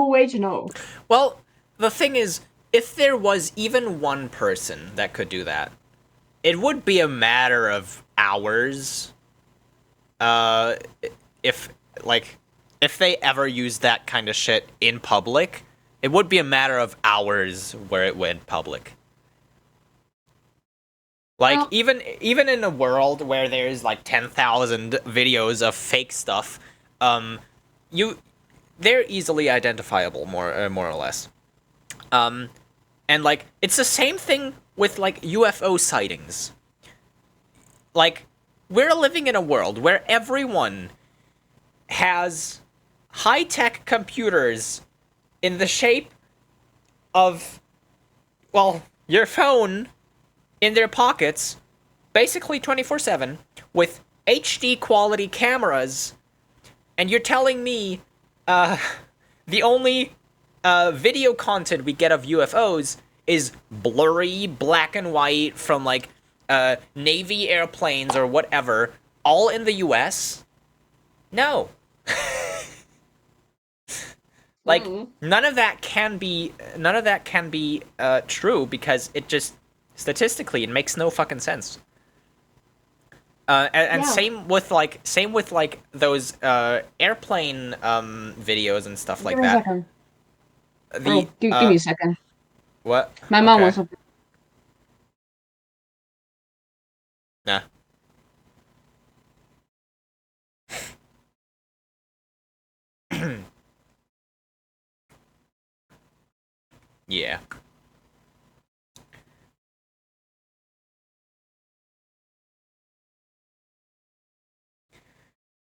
way to know. Well, the thing is, if there was even one person that could do that, it would be a matter of hours. Uh, if like if they ever used that kind of shit in public, it would be a matter of hours where it went public. Like Well, even in a world where there's like 10,000 videos of fake stuff, um, you they're easily identifiable more or less. Um, and like it's the same thing with like UFO sightings. Like we're living in a world where everyone has high-tech computers in the shape of well, your phone in their pockets basically 24/7 with HD quality cameras, and you're telling me uh, the only video content we get of UFOs is blurry black and white from like Navy airplanes or whatever, all in the US? No. Like mm, none of that can be true because it just statistically it makes no fucking sense. And yeah. same with like those airplane videos and stuff Give like me a that. second. The Oh, give me a second. what? My mom Okay. was up. Nah. Yeah.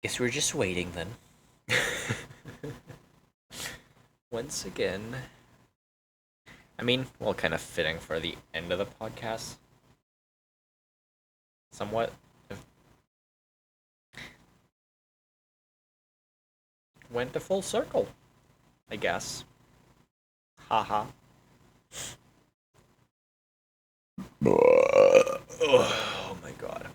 Guess we're just waiting then. once again. I mean, well, kind of fitting for the end of the podcast. Somewhat. Went to full circle, I guess. Haha. Oh my god.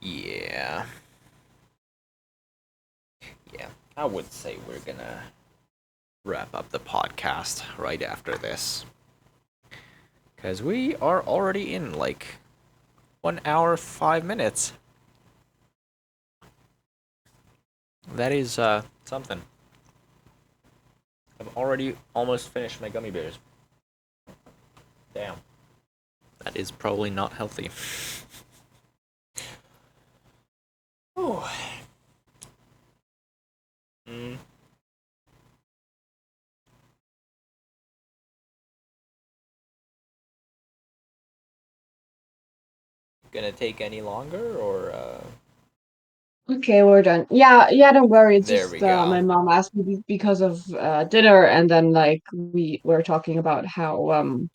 Yeah. Yeah, I would say we're gonna wrap up the podcast right after this. Because we are already in like 1 hour, 5 minutes. That is something. I've already almost finished my gummy bears. Damn. That is probably not healthy. Oh. Gonna take any longer or Okay, we're done. Yeah, don't worry. It's there just we go. my mom asked me because of dinner, and then like we were talking about how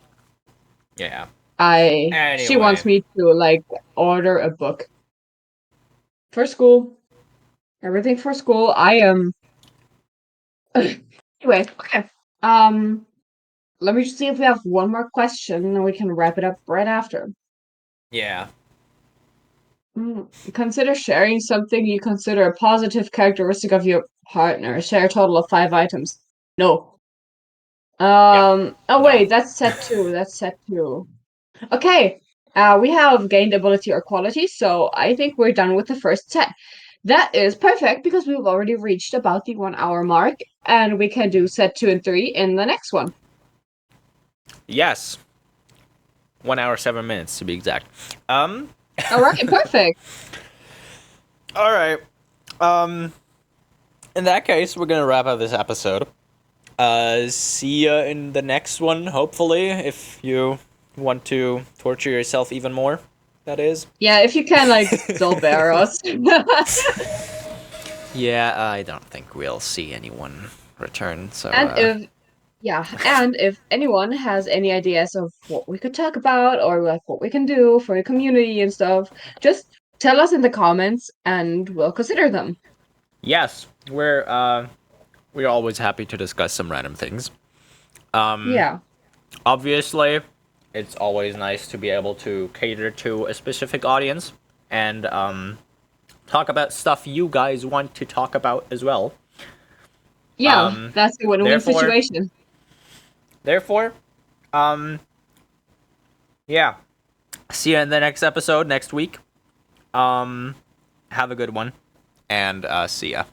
Yeah. she Anyway. wants me to like order a book for school, everything for school. I am anyway. Okay. Um, let me just see if we have one more question, and we can wrap it up right after. Yeah. Consider sharing something you consider a positive characteristic of your partner. Share a total of 5 items. No. Yeah. Oh No. wait, that's set two. That's set two. Okay. We have gained ability or quality, so I think we're done with the first set. That is perfect because we've already reached about the 1 hour mark, and we can do set 2 and 3 in the next one. Yes. 1 hour, 7 minutes to be exact. All right, perfect. All right. In that case, we're gonna wrap up this episode. See ya in the next one, hopefully, if you want to torture yourself even more, that is. Yeah, if you can, like, still bear us. Yeah, I don't think we'll see anyone return, so, And if anyone has any ideas of what we could talk about or like what we can do for the community and stuff, just tell us in the comments and we'll consider them. yes, we're always happy to discuss some random things. Yeah. Obviously, it's always nice to be able to cater to a specific audience and, talk about stuff you guys want to talk about as well. Yeah, that's a win-win Therefore, situation. therefore, um, yeah. See you in the next episode next week. Have a good one, and see ya.